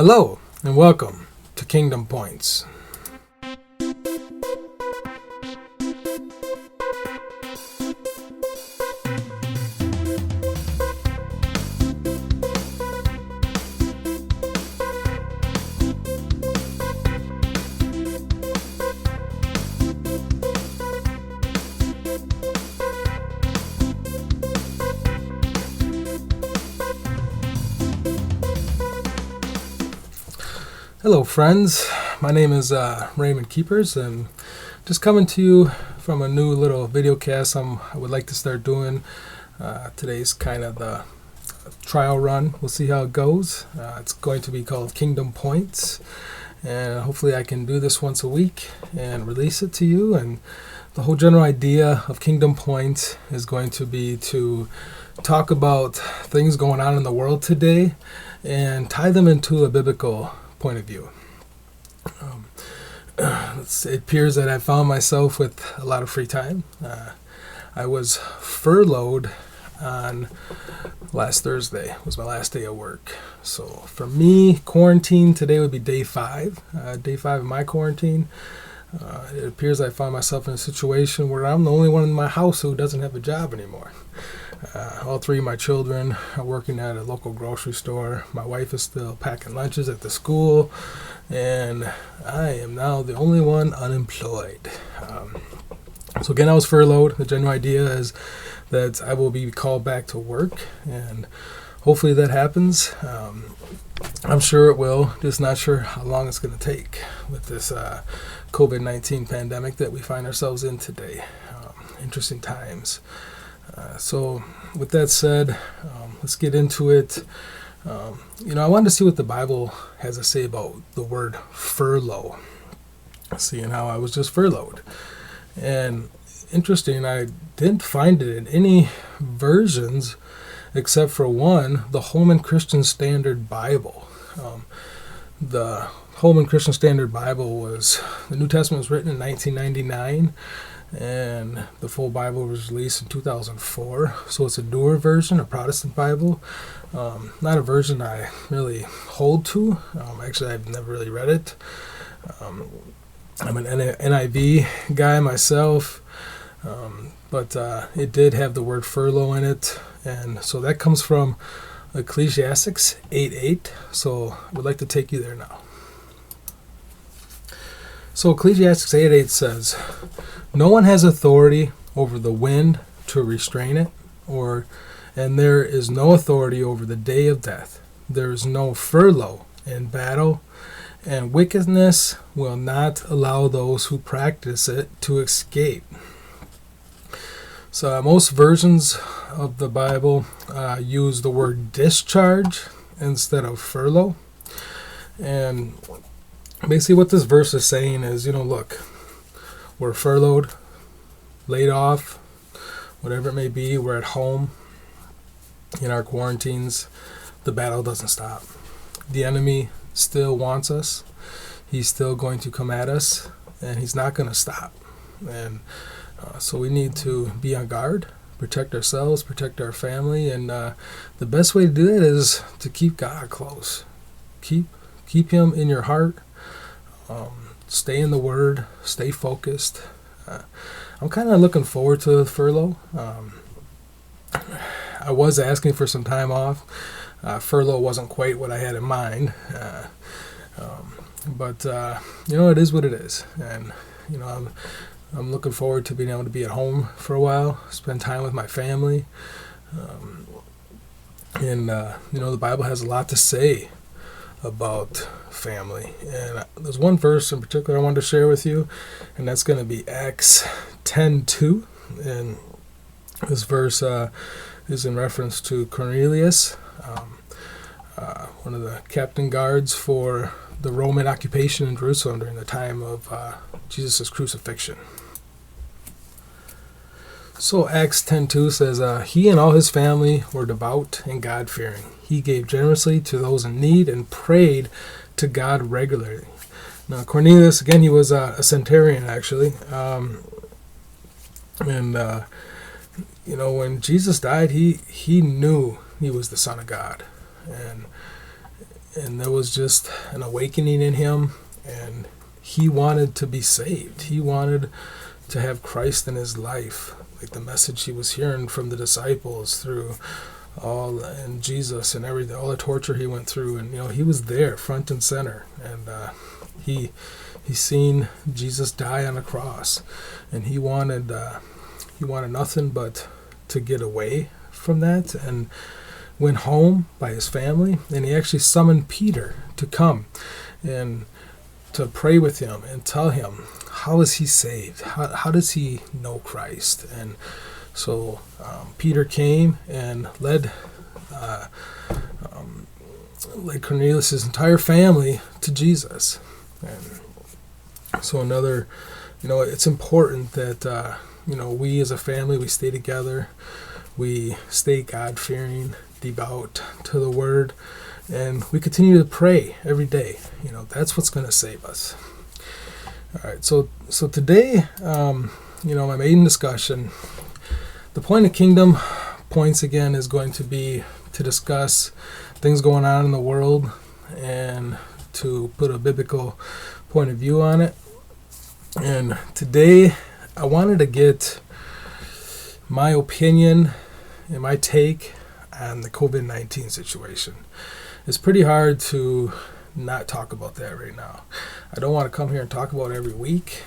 Hello, and welcome to Kingdom Points. Hello friends, my name is Raymond Keepers, and just coming to you from a new little video cast I would like to start doing. Today's kind of the trial run. We'll see how it goes. It's going to be called Kingdom Points, and hopefully I can do this once a week and release it to you. And the whole general idea of Kingdom Points is going to be to talk about things going on in the world today and tie them into a biblical point of view. It appears that I found myself with a lot of free time. I was furloughed on last Thursday. It was my last day of work. So for me, quarantine today would be day 5. Day 5 of my quarantine. It appears I found myself in a situation where I'm the only one in my house who doesn't have a job anymore. All 3 of my children are working at a local grocery store. My wife is still packing lunches at the school, and I am now the only one unemployed. So again, I was furloughed. The general idea is that I will be called back to work, and hopefully that happens. I'm sure it will, just not sure how long it's going to take with this COVID-19 pandemic that we find ourselves in today. Interesting times. So with that said, let's get into it. I wanted to see what the Bible has to say about the word furlough, seeing how I was just furloughed. And interesting, I didn't find it in any versions except for one, the Holman Christian Standard Bible. The Holman Christian Standard Bible the New Testament was written in 1999, and the full Bible was released in 2004. So it's a newer version, a Protestant Bible. Not a version I really hold to. Actually, I've never really read it. I'm an NIV guy myself, but it did have the word furlough in it, and so that comes from Ecclesiastes 8:8. So I would like to take you there now. So Ecclesiastes 8:8 says, "No one has authority over the wind to restrain it, and there is no authority over the day of death. There is no furlough in battle, and wickedness will not allow those who practice it to escape." So most versions of the Bible use the word discharge instead of furlough. And basically what this verse is saying is, look, we're furloughed, laid off, whatever it may be, we're at home in our quarantines. The battle doesn't stop. The enemy still wants us. He's still going to come at us, and he's not going to stop. And so we need to be on guard, protect ourselves, protect our family, and the best way to do that is to keep God close. Keep him in your heart. Stay in the Word. Stay focused. I'm kind of looking forward to the furlough. I was asking for some time off. Furlough wasn't quite what I had in mind. But it is what it is. And, I'm looking forward to being able to be at home for a while, spend time with my family. The Bible has a lot to say about family. And there's one verse in particular I wanted to share with you, and that's going to be Acts 10:2. And this verse is in reference to Cornelius, one of the captain guards for the Roman occupation in Jerusalem during the time of Jesus' crucifixion. So Acts 10:2 says, "He and all his family were devout and God-fearing. He gave generously to those in need and prayed to God regularly." Now Cornelius, again, he was a centurion actually, and when Jesus died, he knew he was the Son of God, and And there was just an awakening in him, and he wanted to be saved. He wanted to have Christ in his life, like the message he was hearing from the disciples through all, and Jesus and everything, all the torture he went through. And he was there front and center, and he seen Jesus die on a cross, and he wanted nothing but to get away from that, and went home by his family. And he actually summoned Peter to come and to pray with him and tell him, how is he saved? How does he know Christ? And so Peter came and led Cornelius' entire family to Jesus. And so it's important that we as a family, we stay together, we stay God-fearing, devout to the Word, and we continue to pray every day. That's what's going to save us. All right, so today, my main discussion, the point of Kingdom Points again is going to be to discuss things going on in the world and to put a biblical point of view on it. And today, I wanted to get my opinion and my take on the COVID-19 situation. It's pretty hard to not talk about that right now. I don't want to come here and talk about it every week,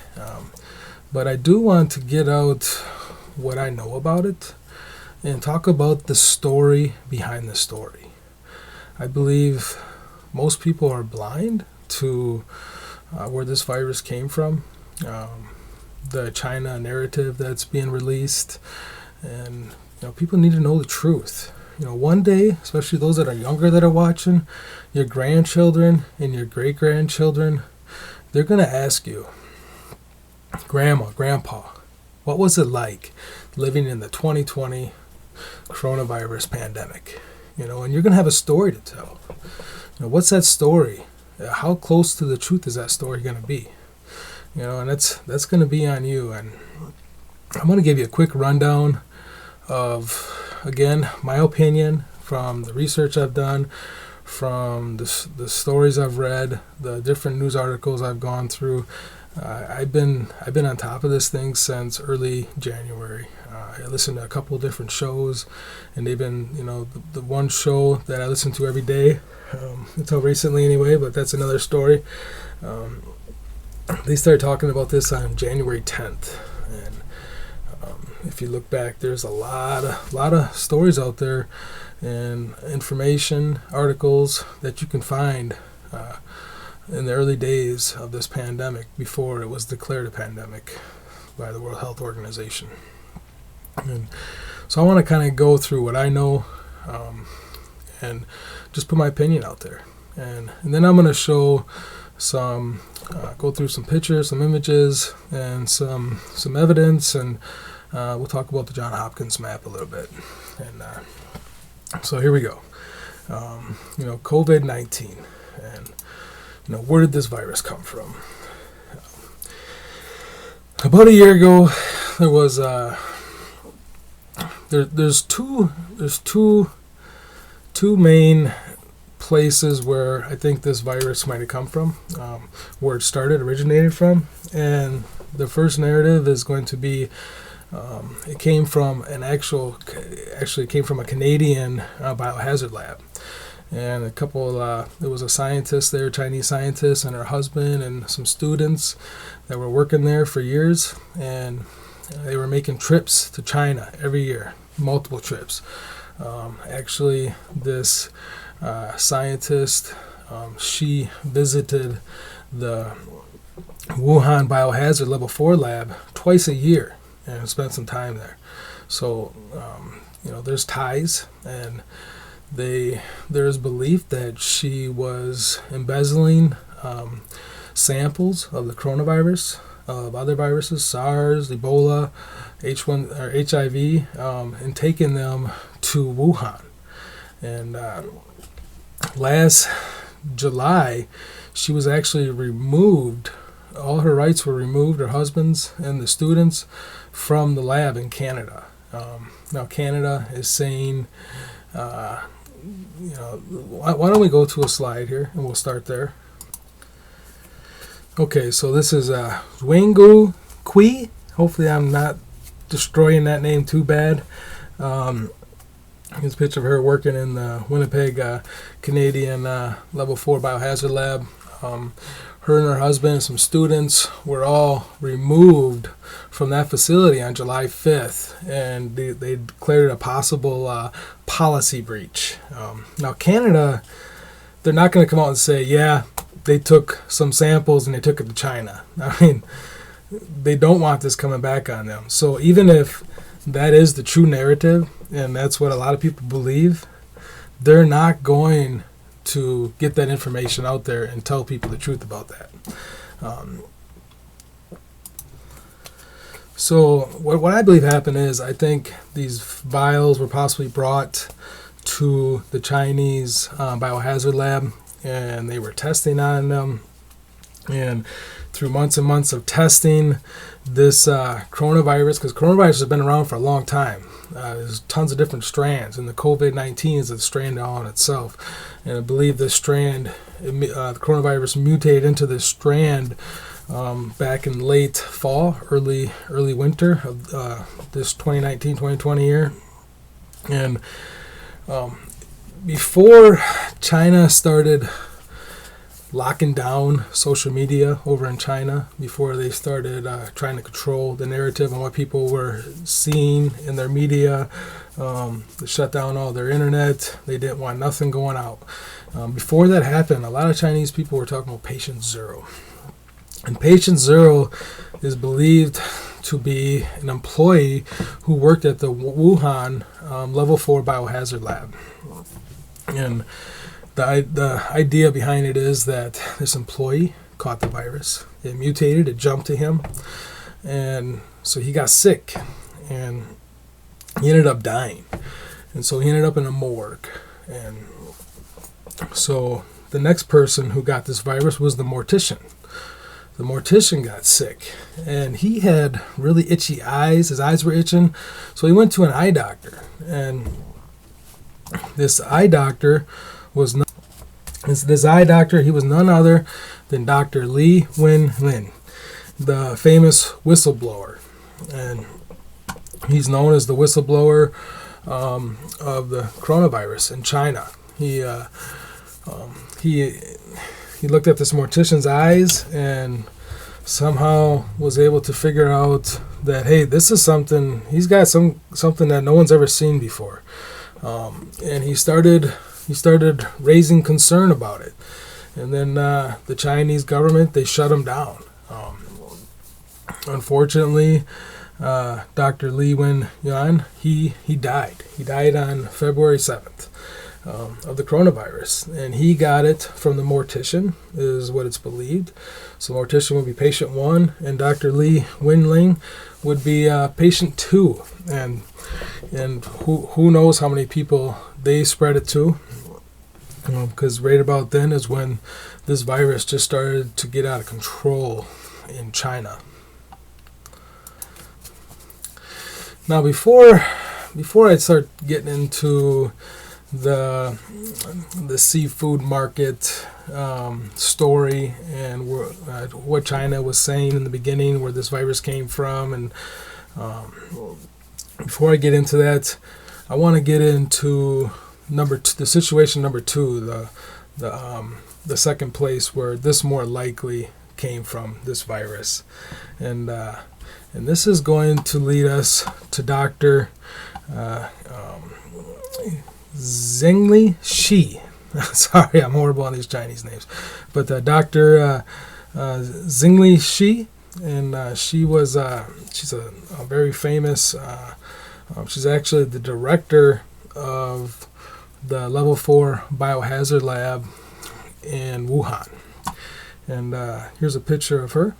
but I do want to get out what I know about it and talk about the story behind the story. I believe most people are blind to where this virus came from, the China narrative that's being released, and people need to know the truth. One day, especially those that are younger that are watching, your grandchildren and your great-grandchildren, they're going to ask you, Grandma, Grandpa, what was it like living in the 2020 coronavirus pandemic? And you're going to have a story to tell. What's that story? How close to the truth is that story going to be? And that's going to be on you. And I'm going to give you a quick rundown of, again, my opinion from the research I've done, from the stories I've read, the different news articles I've gone through. I've been on top of this thing since early January. I listened to a couple different shows, and they've been, the one show that I listen to every day, until recently anyway, but that's another story. They started talking about this on January 10th, and if you look back, there's a lot of stories out there and information, articles that you can find in the early days of this pandemic before it was declared a pandemic by the World Health Organization. And so I want to kind of go through what I know and just put my opinion out there. And then I'm going to show some, go through some pictures, some images, and some evidence, and we'll talk about the Johns Hopkins map a little bit. And so here we go. COVID-19, and where did this virus come from? About a year ago, there was there's two main places where I think this virus might have come from, where it originated from. And the first narrative is going to be it came from it came from a Canadian biohazard lab. And there was a scientist there, Chinese scientist, and her husband and some students that were working there for years. And they were making trips to China every year, multiple trips. Actually, this scientist, she visited the Wuhan Biohazard Level 4 lab twice a year and spent some time there. So, there's ties, and there's belief that she was embezzling samples of the coronavirus, of other viruses, SARS, Ebola, H1 or HIV, and taking them to Wuhan. And last July, she was actually removed. All her rights were removed, her husband's and the students, from the lab in Canada. Now Canada is saying why don't we go to a slide here and we'll start there. Okay, so this is Wengu Kui. Hopefully I'm not destroying that name too bad. Here's a picture of her working in the Winnipeg Canadian Level 4 Biohazard Lab. Her and her husband and some students were all removed from that facility on July 5th, and they declared it a possible policy breach. Now, Canada, they're not going to come out and say, yeah, they took some samples and they took it to China. I mean, they don't want this coming back on them. So even if that is the true narrative, and that's what a lot of people believe, they're not going to get that information out there and tell people the truth about that. So what I believe happened is, I think these vials were possibly brought to the Chinese biohazard lab, and they were testing on them. And through months and months of testing, this coronavirus, because coronavirus has been around for a long time. There's tons of different strands, and the COVID-19 is a strand all in itself. And I believe this strand, the coronavirus mutated into this strand back in late fall, early winter of this 2019-2020 year. And before China started locking down social media over in China, before they started trying to control the narrative on what people were seeing in their media, they shut down all their internet. They didn't want nothing going out. Before that happened, a lot of Chinese people were talking about patient zero. And patient zero is believed to be an employee who worked at the Wuhan Level 4 Biohazard Lab. And the idea behind it is that this employee caught the virus. It mutated, it jumped to him, and so he got sick, and he ended up dying. And so he ended up in a morgue. And so the next person who got this virus was the mortician. The mortician got sick, and he had really itchy eyes. His eyes were itching, so he went to an eye doctor. And this eye doctor was none other than Dr. Li Wenlin, the famous whistleblower. And he's known as the whistleblower of the coronavirus in China. He looked at this mortician's eyes and somehow was able to figure out that, hey, this is something, he's got something that no one's ever seen before. And he started raising concern about it. And then the Chinese government, they shut him down. Unfortunately, Dr. Li Wenyan, he died. He died on February 7th of the coronavirus. And he got it from the mortician, is what it's believed. So mortician would be patient 1, and Dr. Li Wenling would be patient 2. And who knows how many people they spread it to. Because right about then is when this virus just started to get out of control in China. Now, before I start getting into the seafood market story and what China was saying in the beginning, where this virus came from, and before I get into that, I want to get into the situation number 2, the second place where this more likely came from, this virus. And this is going to lead us to Dr. Zhengli Shi. Sorry, I'm horrible on these Chinese names. But Dr. Zhengli Shi, and she's a very famous, she's actually the director of the Level 4 Biohazard Lab in Wuhan. And here's a picture of her.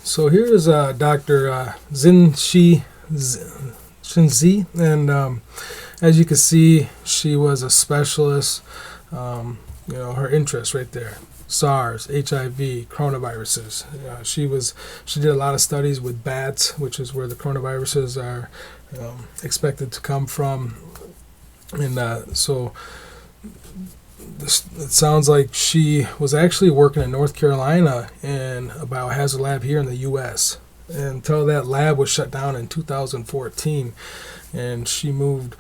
So here's Dr. Shinzi, and as you can see, she was a specialist. Her interests right there: SARS, HIV, coronaviruses. She did a lot of studies with bats, which is where the coronaviruses are expected to come from. And so it sounds like she was actually working in North Carolina in a biohazard lab here in the U.S. until that lab was shut down in 2014, and she moved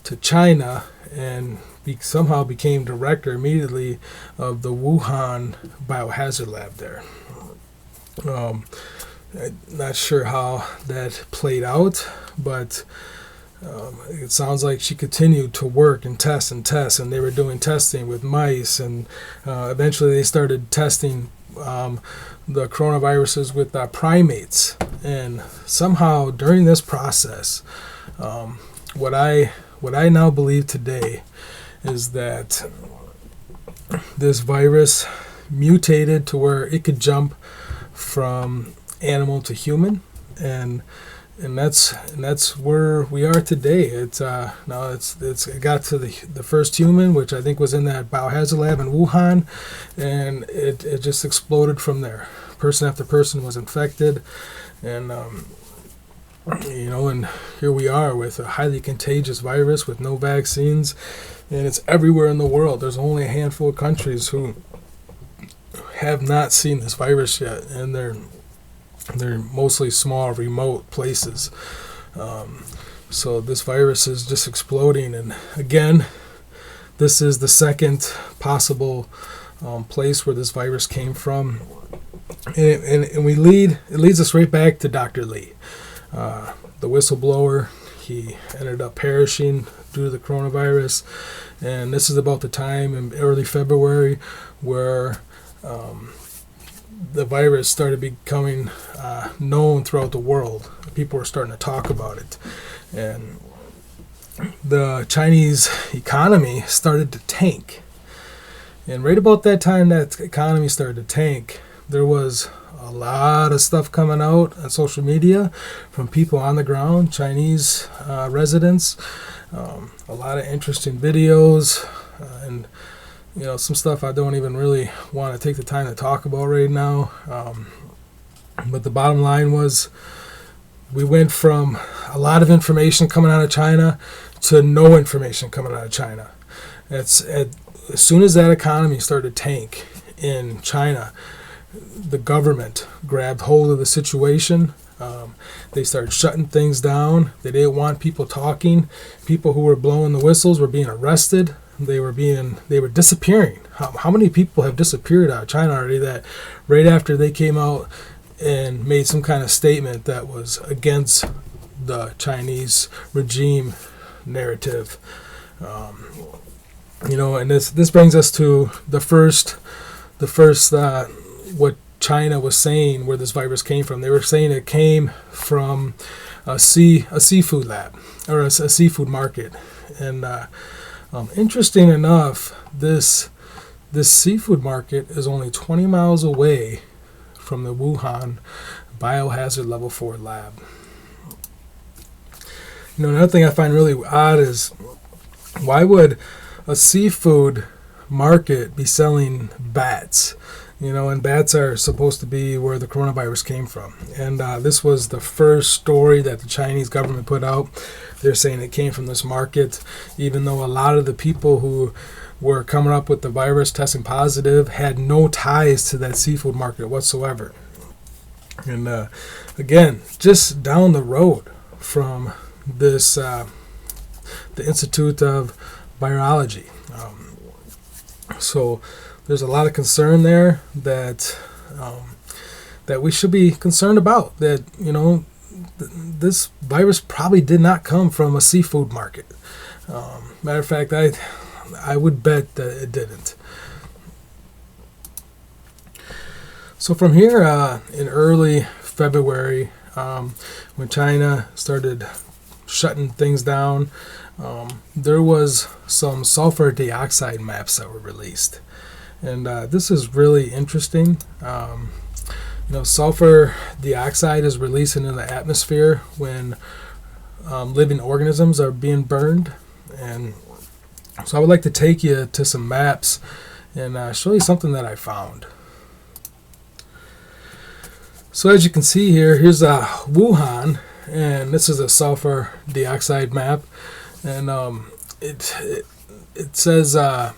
to China and somehow became director immediately of the Wuhan biohazard lab there. Not sure how that played out, but it sounds like she continued to work and test, and they were doing testing with mice, and eventually they started testing the coronaviruses with primates. And somehow during this process, what I now believe today is that this virus mutated to where it could jump from animal to human, and that's where we are today. It got to the first human, which I think was in that biohazard lab in Wuhan, and it just exploded from there. Person after person was infected, and and here we are with a highly contagious virus with no vaccines, and it's everywhere in the world. There's only a handful of countries who have not seen this virus yet, and they're mostly small, remote places. So this virus is just exploding, and again, this is the second possible place where this virus came from, and it leads us right back to Dr. Lee, the whistleblower. He ended up perishing due to the coronavirus, and this is about the time in early February where the virus started becoming known throughout the world. People were starting to talk about it, and the Chinese economy started to tank. And right about that time that economy started to tank, there was a lot of stuff coming out on social media from people on the ground, Chinese residents, a lot of interesting videos, and some stuff I don't even really want to take the time to talk about right now. But the bottom line was, we went from a lot of information coming out of China to no information coming out of China. As soon as that economy started to tank in China, the government grabbed hold of the situation. They started shutting things down. They didn't want people talking. People who were blowing the whistles were being arrested. They were disappearing. How many people have disappeared out of China already that right after they came out and made some kind of statement that was against the Chinese regime narrative? And this brings us to the first what China was saying where this virus came from. They were saying it came from a seafood lab, or a seafood market. And interesting enough, this seafood market is only 20 miles away from the Wuhan biohazard level 4 lab. Another thing I find really odd is, why would a seafood market be selling bats? And bats are supposed to be where the coronavirus came from. And this was the first story that the Chinese government put out. They're saying it came from this market, even though a lot of the people who were coming up with the virus testing positive had no ties to that seafood market whatsoever. And again, just down the road from this, the Institute of Virology. So there's a lot of concern there that we should be concerned about. That this virus probably did not come from a seafood market. Matter of fact, I would bet that it didn't. So from here, in early February, when China started shutting things down, there was some sulfur dioxide maps that were released. And this is really interesting. Sulfur dioxide is released into the atmosphere when living organisms are being burned. And so I would like to take you to some maps and show you something that I found. So as you can see here, here's Wuhan, and this is a sulfur dioxide map, and it says that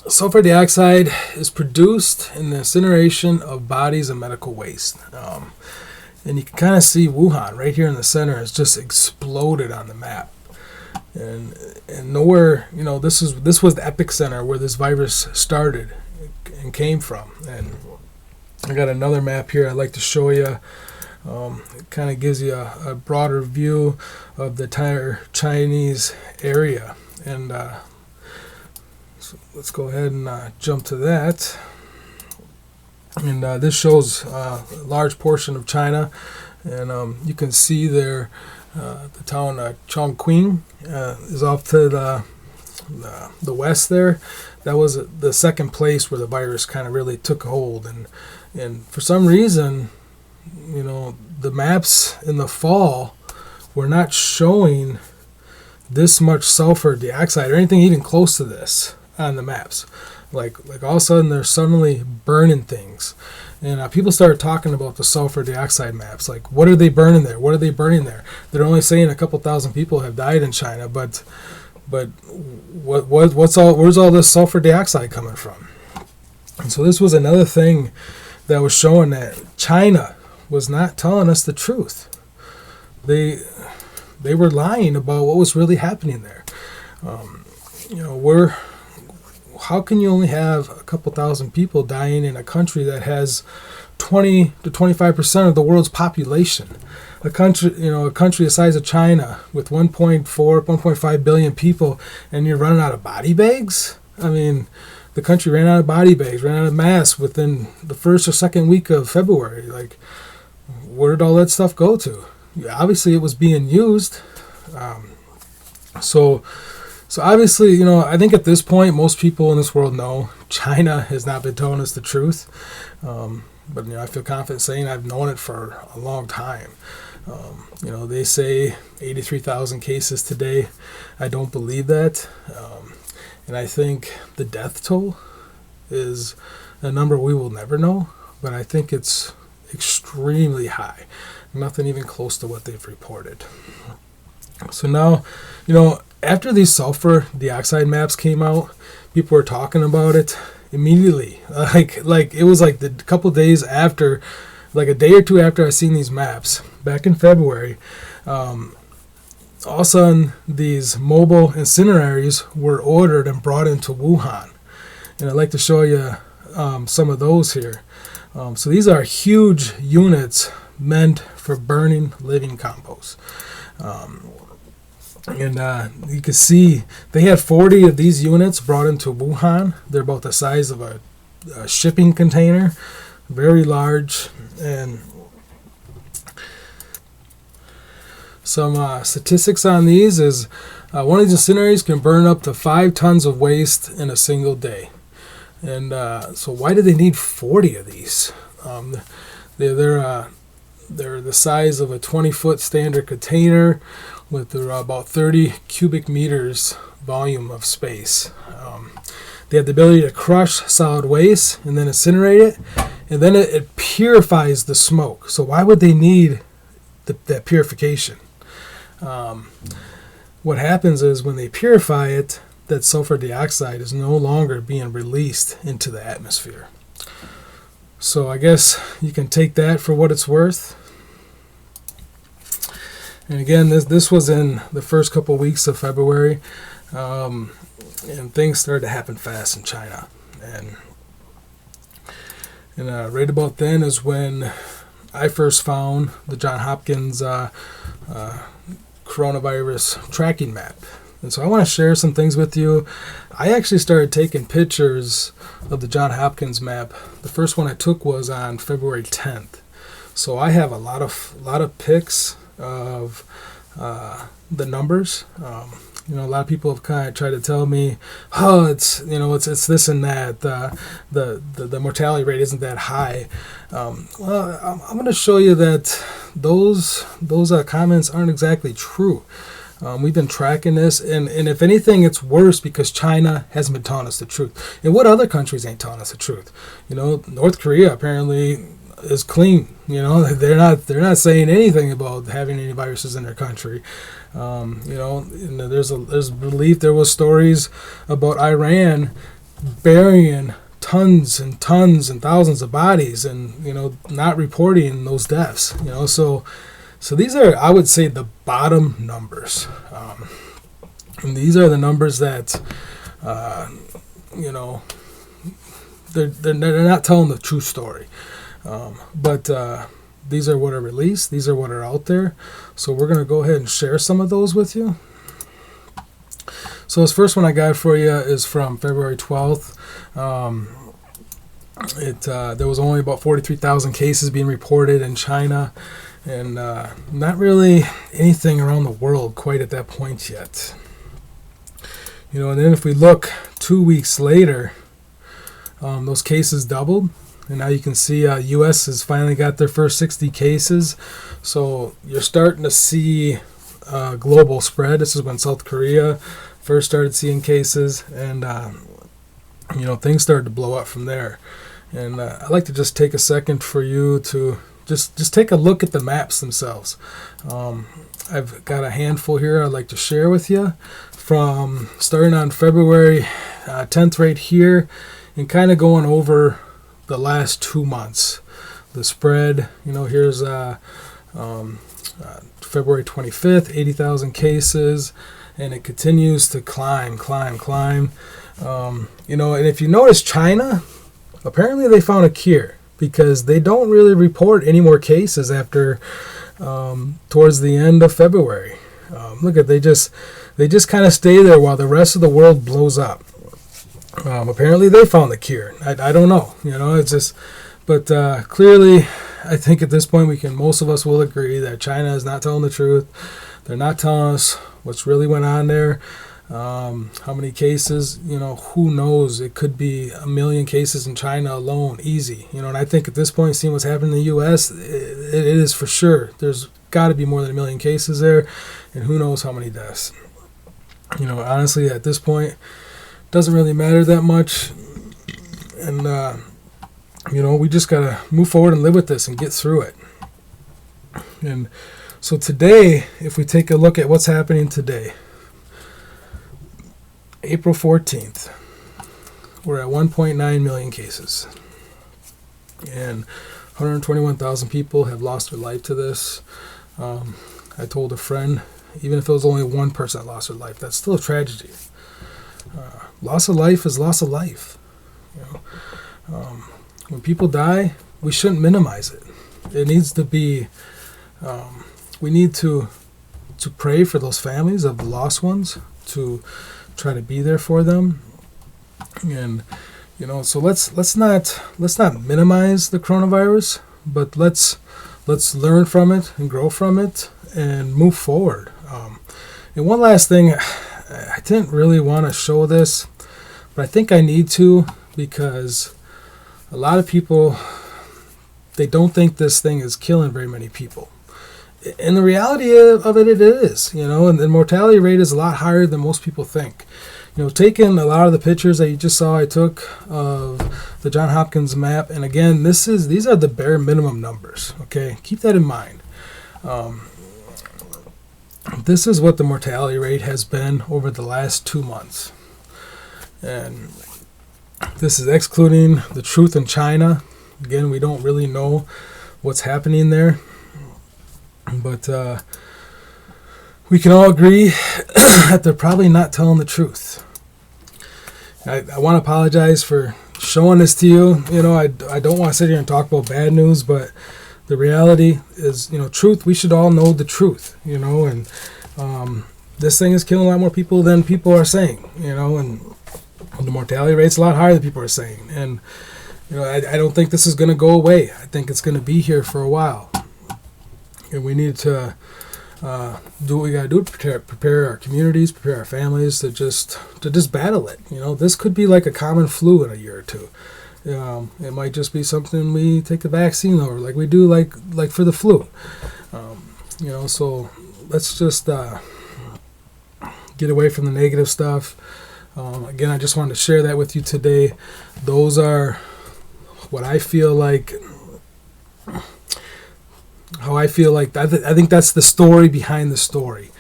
sulfur dioxide is produced in the incineration of bodies and medical waste. And you can kind of see Wuhan right here in the center has just exploded on the map. And nowhere, this was the epicenter where this virus started and came from. And I got another map here I'd like to show you. It kind of gives you a broader view of the entire Chinese area. And so let's go ahead and jump to that. And this shows a large portion of China. And you can see there the town Chongqing is off to the west there. That was the second place where the virus kind of really took hold. And for some reason, the maps in the fall were not showing this much sulfur dioxide or anything even close to this on the maps. Like all of a sudden they're suddenly burning things. And people started talking about the sulfur dioxide maps. Like, what are they burning there? What are they burning there? They're only saying a couple thousand people have died in China, but where's all this sulfur dioxide coming from? And so this was another thing that was showing that China was not telling us the truth. They were lying about what was really happening there. How can you only have a couple thousand people dying in a country that has 20 to 25% of the world's population? A country the size of China with 1.5 billion people, and you're running out of body bags? I mean, the country ran out of body bags, ran out of masks within the first or second week of February. Like, where did all that stuff go to? Obviously, it was being used. So obviously, I think at this point, most people in this world know China has not been telling us the truth. But I feel confident saying I've known it for a long time. They say 83,000 cases today. I don't believe that. And I think the death toll is a number we will never know. But I think it's extremely high. Nothing even close to what they've reported. So now, after these sulfur dioxide maps came out, people were talking about it immediately. Like it was like the couple days after, like a day or two after I seen these maps back in February. All of a sudden, these mobile incinerators were ordered and brought into Wuhan, and I'd like to show you some of those here. So these are huge units meant for burning living compost. And you can see they had 40 of these units brought into Wuhan. They're about the size of a shipping container, very large. And some statistics on these is one of these incinerators can burn up to 5 tons of waste in a single day. And so why do they need 40 of these? They're the size of a 20-foot standard container with about 30 cubic meters volume of space. They have the ability to crush solid waste and then incinerate it, and then it purifies the smoke. So why would they need that purification? What happens is when they purify it, that sulfur dioxide is no longer being released into the atmosphere. So I guess you can take that for what it's worth. And again, this was in the first couple weeks of February, and things started to happen fast in China. And right about then is when I first found the Johns Hopkins coronavirus tracking map. And so I want to share some things with you. I actually started taking pictures of the Johns Hopkins map. The first one I took was on February 10th. So I have a lot of pics of the numbers. A lot of people have kind of tried to tell me, it's this and that. The mortality rate isn't that high. Well, I'm going to show you that those comments aren't exactly true. We've been tracking this, and if anything, it's worse because China hasn't been telling us the truth. And what other countries ain't telling us the truth? North Korea apparently is clean. They're not saying anything about having any viruses in their country. And there's belief, there was stories about Iran burying tons and tons and thousands of bodies, and not reporting those deaths. So these are, I would say, the bottom numbers, and these are the numbers that they're not telling the true story. But these are what are released. These are what are out there. So we're going to go ahead and share some of those with you. So this first one I got for you is from February 12th. There was only about 43,000 cases being reported in China, and not really anything around the world quite at that point yet. And then if we look 2 weeks later, those cases doubled. And now you can see U.S. has finally got their first 60 cases. So you're starting to see global spread. This is when South Korea first started seeing cases. And, things started to blow up from there. And I'd like to just take a second for you to just take a look at the maps themselves. I've got a handful here I'd like to share with you from starting on February 10th right here and kind of going over the last 2 months. The spread, here's February 25th, 80,000 cases, and it continues to climb. And if you notice China, apparently they found a cure because they don't really report any more cases after towards the end of February. They just kind of stay there while the rest of the world blows up. Apparently they found the cure. I don't know. It's just, but clearly, I think at this point most of us will agree that China is not telling the truth. They're not telling us what's really went on there. How many cases? Who knows? It could be 1 million cases in China alone, easy. And I think at this point, seeing what's happening in the U.S., it is for sure. There's got to be more than 1 million cases there, and who knows how many deaths. Honestly, at this point, doesn't really matter that much, and we just gotta move forward and live with this and get through it. And so today, if we take a look at what's happening today, April 14th, we're at 1.9 million cases, and 121,000 people have lost their life to this. I told a friend, even if it was only one person that lost their life, that's still a tragedy. Loss of life is loss of life. When people die, we shouldn't minimize it. It needs to be. We need to pray for those families of the lost ones, to try to be there for them, and So let's not minimize the coronavirus, but let's learn from it and grow from it and move forward. And one last thing. I didn't really want to show this, but I think I need to, because a lot of people, they don't think this thing is killing very many people. And the reality of it is, and the mortality rate is a lot higher than most people think. Taking a lot of the pictures that you just saw I took of the Johns Hopkins map, and again, these are the bare minimum numbers, okay? Keep that in mind. This is what the mortality rate has been over the last 2 months. And this is excluding the truth in China. Again, we don't really know what's happening there. But we can all agree that they're probably not telling the truth. I want to apologize for showing this to you. I don't want to sit here and talk about bad news, but the reality is, truth, we should all know the truth, and this thing is killing a lot more people than people are saying, and the mortality rate's a lot higher than people are saying. And, I don't think this is going to go away. I think it's going to be here for a while. And we need to do what we got to do to prepare our communities, prepare our families to just battle it. This could be like a common flu in a year or two. It might just be something we take a vaccine over, like we do like for the flu. So let's just get away from the negative stuff. Again, I just wanted to share that with you today. Those are what I feel like how I feel like I think that's the story behind the story.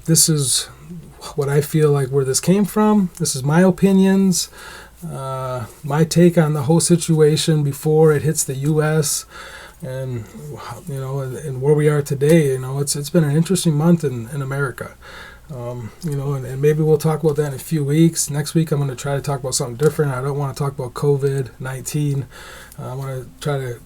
This is what I feel like where this came from. This is my opinions, my take on the whole situation before it hits the U.S. and and where we are today. It's been an interesting month in America. And maybe we'll talk about that in a few weeks. Next week, I'm going to try to talk about something different. I don't want to talk about COVID-19. I want to try to,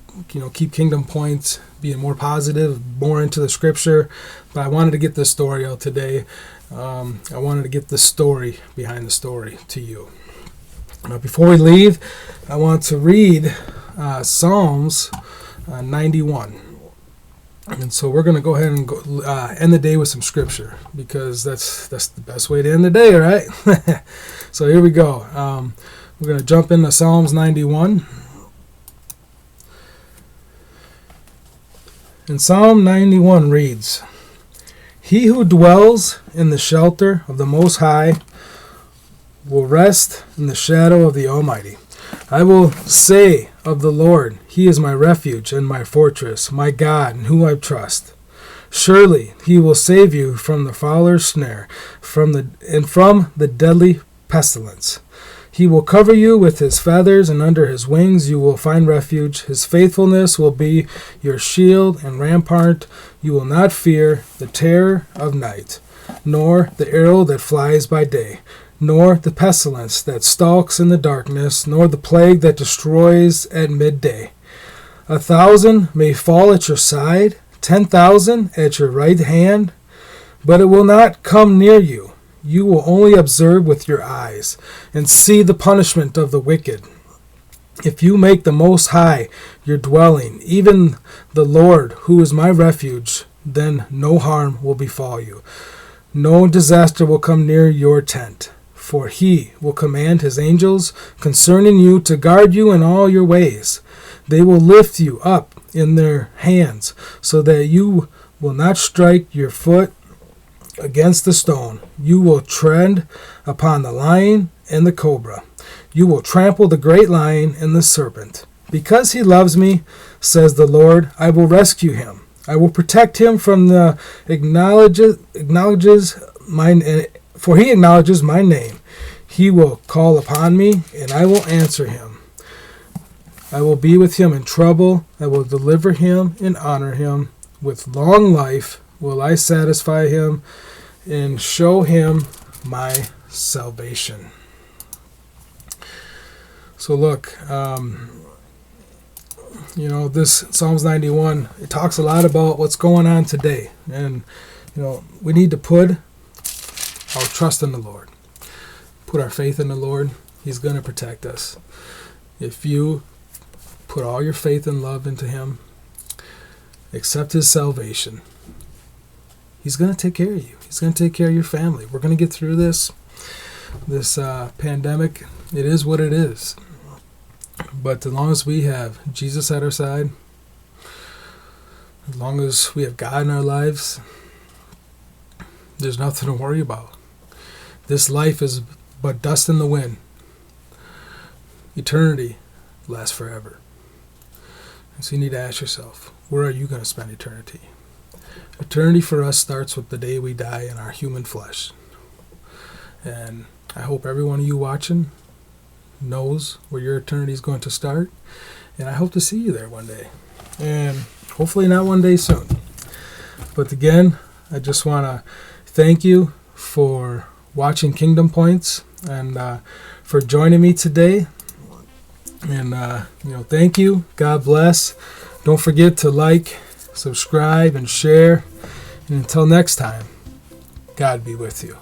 keep Kingdom Points being more positive, more into the Scripture. But I wanted to get this story out today. I wanted to get the story behind the story to you. Now, before we leave, I want to read Psalms 91. And so we're going to go ahead and end the day with some scripture, because that's the best way to end the day, right? So here we go. We're going to jump into Psalms 91. And Psalm 91 reads, "He who dwells in the shelter of the Most High will rest in the shadow of the Almighty. I will say of the Lord, He is my refuge and my fortress, my God in whom I trust. Surely He will save you from the fowler's snare, from the deadly pestilence. He will cover you with His feathers, and under His wings you will find refuge. His faithfulness will be your shield and rampart. You will not fear the terror of night, nor the arrow that flies by day, nor the pestilence that stalks in the darkness, nor the plague that destroys at midday. 1,000 may fall at your side, 10,000 at your right hand, but it will not come near you. You will only observe with your eyes and see the punishment of the wicked. If you make the Most High your dwelling, even the Lord, who is my refuge, then no harm will befall you. No disaster will come near your tent. For He will command His angels concerning you to guard you in all your ways. They will lift you up in their hands, so that you will not strike your foot against the stone. You will tread upon the lion and the cobra. You will trample the great lion and the serpent. Because He loves me, says the Lord, I will rescue him. I will protect him from the for He acknowledges my name. He will call upon me, and I will answer him. I will be with him in trouble. I will deliver him and honor him. With long life will I satisfy him and show him my salvation." So look, this Psalms 91, it talks a lot about what's going on today. And, we need to put our trust in the Lord. Put our faith in the Lord. He's going to protect us. If you put all your faith and love into Him, accept His salvation, He's going to take care of you. He's going to take care of your family. We're going to get through this pandemic. It is what it is. But as long as we have Jesus at our side, as long as we have God in our lives, there's nothing to worry about. This life is but dust in the wind. Eternity lasts forever. And so you need to ask yourself, where are you going to spend eternity? Eternity for us starts with the day we die in our human flesh. And I hope every one of you watching knows where your eternity is going to start. And I hope to see you there one day. And hopefully not one day soon. But again, I just want to thank you for watching Kingdom Points and for joining me today. And, thank you. God bless. Don't forget to like, subscribe, and share. And until next time, God be with you.